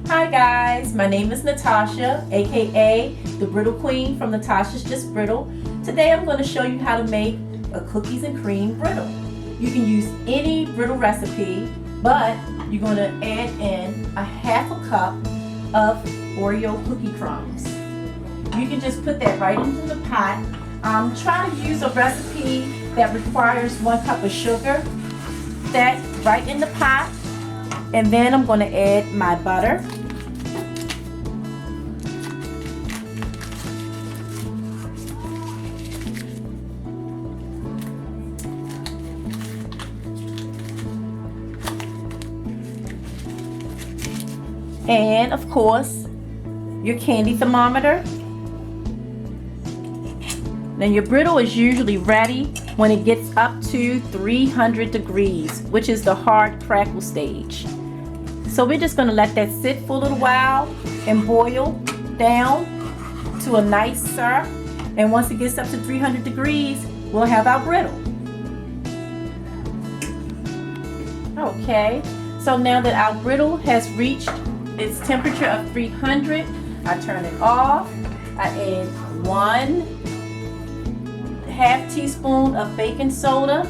Hi guys, my name is Natasha, aka the Brittle Queen from Natasha's Just Brittle. Today I'm going to show you how to make a cookies and cream brittle. You can use any brittle recipe, but you're going to add in a half a cup of Oreo cookie crumbs. You can just put that right into the pot. Try to use a recipe that requires 1 cup of sugar. That right in the pot. And then I'm going to add my butter. And of course, your candy thermometer. Now your brittle is usually ready when it gets up to 300 degrees, which is the hard crackle stage. So we're just going to let that sit for a little while and boil down to a nice syrup. And once it gets up to 300 degrees, we'll have our brittle. Okay, so now that our brittle has reached its temperature of 300, I turn it off. I add 1/2 teaspoon of baking soda,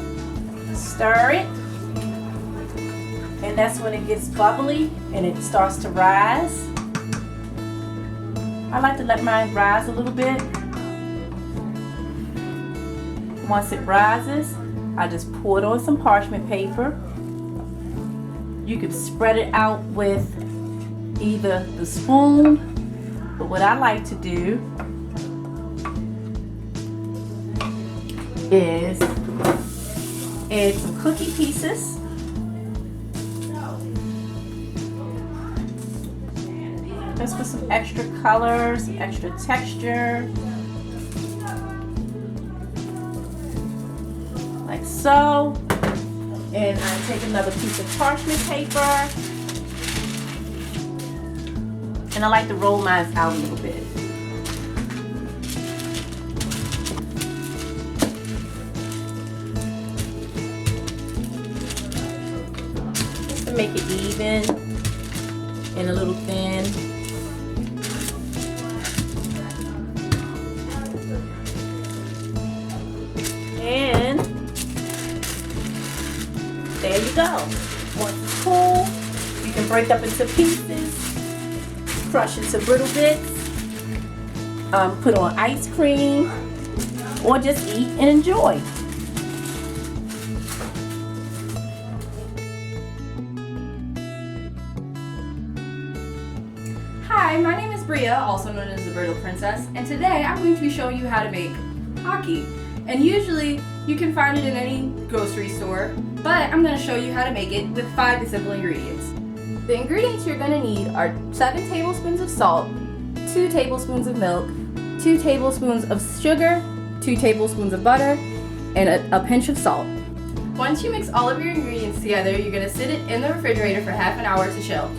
stir it, and that's when it gets bubbly and it starts to rise. I like to let mine rise a little bit. Once it rises, I just pour it on some parchment paper. You can spread it out with either the spoon, but what I like to do is add some cookie pieces. Just for some extra color, some extra texture. Like so. And I take another piece of parchment paper. And I like to roll mine out a little bit. Just to make it even and a little thin. And there you go. Once it's cool, you can break up into pieces, crush into brittle bits, put on ice cream, or just eat and enjoy. Hi, my name is Bria, also known as the Brittle Princess, and today I'm going to be showing you how to make pocky. And usually you can find it in any grocery store, but I'm going to show you how to make it with 5 simple ingredients. The ingredients you're going to need are 7 tablespoons of salt, 2 tablespoons of milk, 2 tablespoons of sugar, 2 tablespoons of butter, and a pinch of salt. Once you mix all of your ingredients together, you're going to sit it in the refrigerator for half an hour to chill.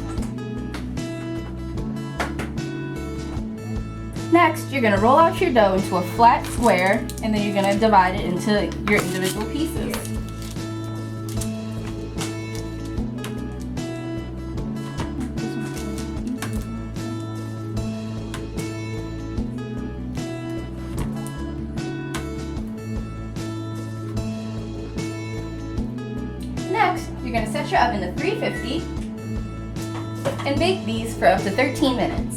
Next, you're going to roll out your dough into a flat square, and then you're going to divide it into your individual pieces. Next, you're going to set your oven to 350 and bake these for up to 13 minutes.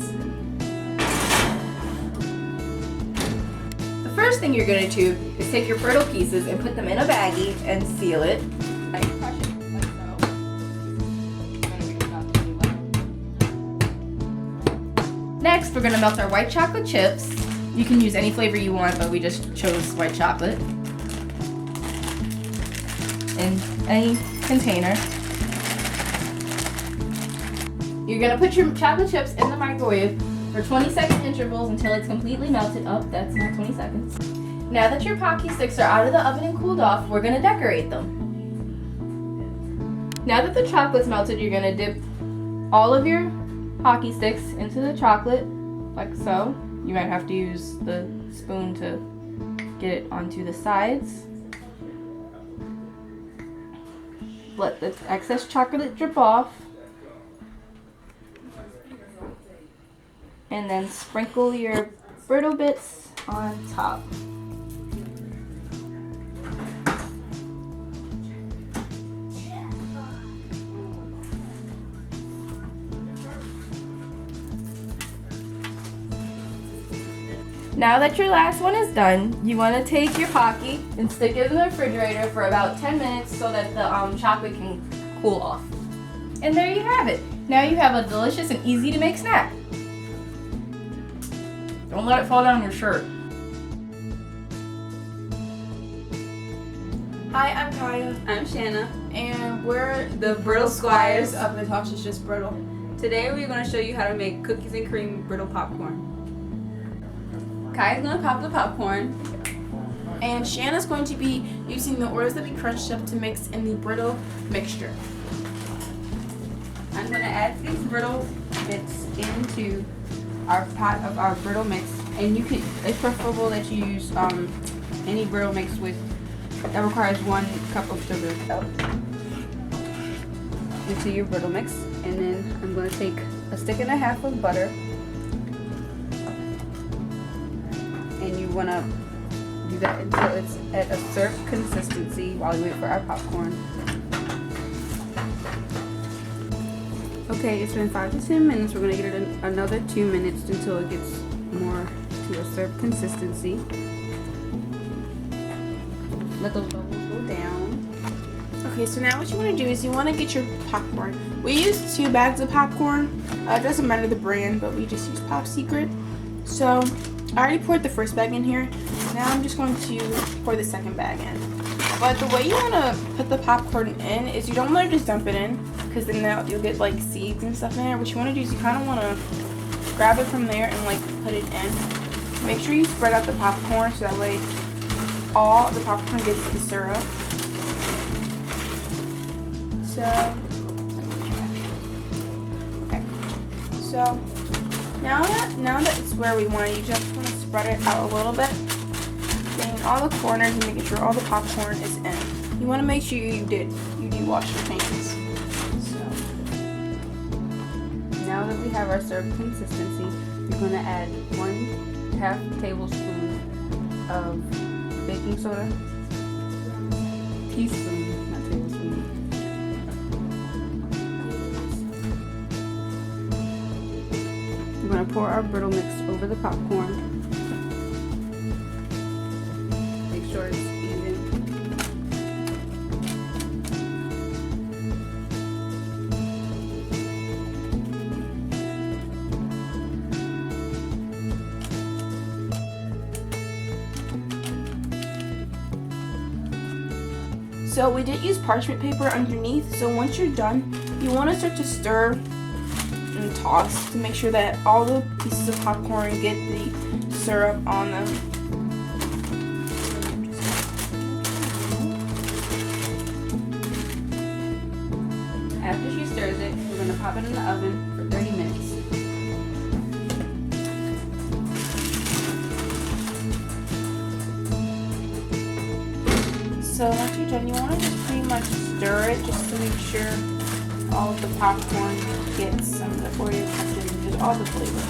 The first thing you're going to do is take your brittle pieces and put them in a baggie and seal it. Crush it like so. Next, we're going to melt our white chocolate chips. You can use any flavor you want, but we just chose white chocolate. In any container. You're going to put your chocolate chips in the microwave for 20-second intervals until it's completely melted. Oh, that's not 20 seconds. Now that your pocky sticks are out of the oven and cooled off, we're going to decorate them. Now that the chocolate's melted, you're going to dip all of your pocky sticks into the chocolate, like so. You might have to use the spoon to get it onto the sides. Let the excess chocolate drip off. and then sprinkle your brittle bits on top. Now that your last one is done, you want to take your pocky and stick it in the refrigerator for about 10 minutes so that the chocolate can cool off. And there you have it. Now you have a delicious and easy to make snack. Don't let it fall down your shirt. Hi, I'm Kaya, I'm Shanna. and we're The Brittle Squires. of Natasha's Just Brittle. Today we're going to show you how to make cookies and cream brittle popcorn. Kaya's going to pop the popcorn. And Shanna's going to be using the Oreos that we crunched up to mix in the brittle mixture. I'm going to add these brittle bits into our pot of our brittle mix, and it's preferable that you use any brittle mix that requires 1 cup of sugar into your brittle mix. And then I'm going to take a stick and a half of butter, and you want to do that until it's at a syrup consistency while we wait for our popcorn. Okay, it's been 5 to 10 minutes. We're going to give it another 2 minutes until it gets more to a syrup consistency. Let those bubbles go down. Okay, so now what you want to do is you want to get your popcorn. We use 2 bags of popcorn. It doesn't matter the brand, but we just use Pop Secret. So I already poured the first bag in here. Now I'm just going to pour the second bag in. But the way you want to put the popcorn in is you don't want to just dump it in, because then you'll get like seeds and stuff in there. What you want to do is you kind of want to grab it from there and like put it in. Make sure you spread out the popcorn so that way all the popcorn gets the syrup. So, okay. So now that it's where we want it, you just want to spread it out a little bit, getting all the corners and making sure all the popcorn is in. You want to make sure you do wash your hands. So Now that we have our syrup consistency, we're going to add 1/2 tablespoon of baking soda. Teaspoon, not tablespoon. We're going to pour our brittle mix over the popcorn. Make sure it's even. So we did use parchment paper underneath, so once you're done, you want to start to stir and toss to make sure that all the pieces of popcorn get the syrup on them. After she stirs it, we're going to pop it in the oven for 30 minutes. So once you're done, you want to just pretty much stir it just to make sure all of the popcorn gets some of the Oreo custard and just all the flavor.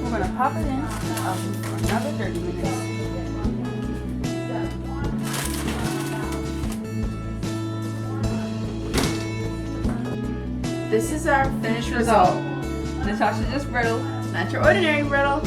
We're going to pop it in the oven for another 30 minutes. This is our finished result. Natasha's Just Brittle. Not your ordinary brittle.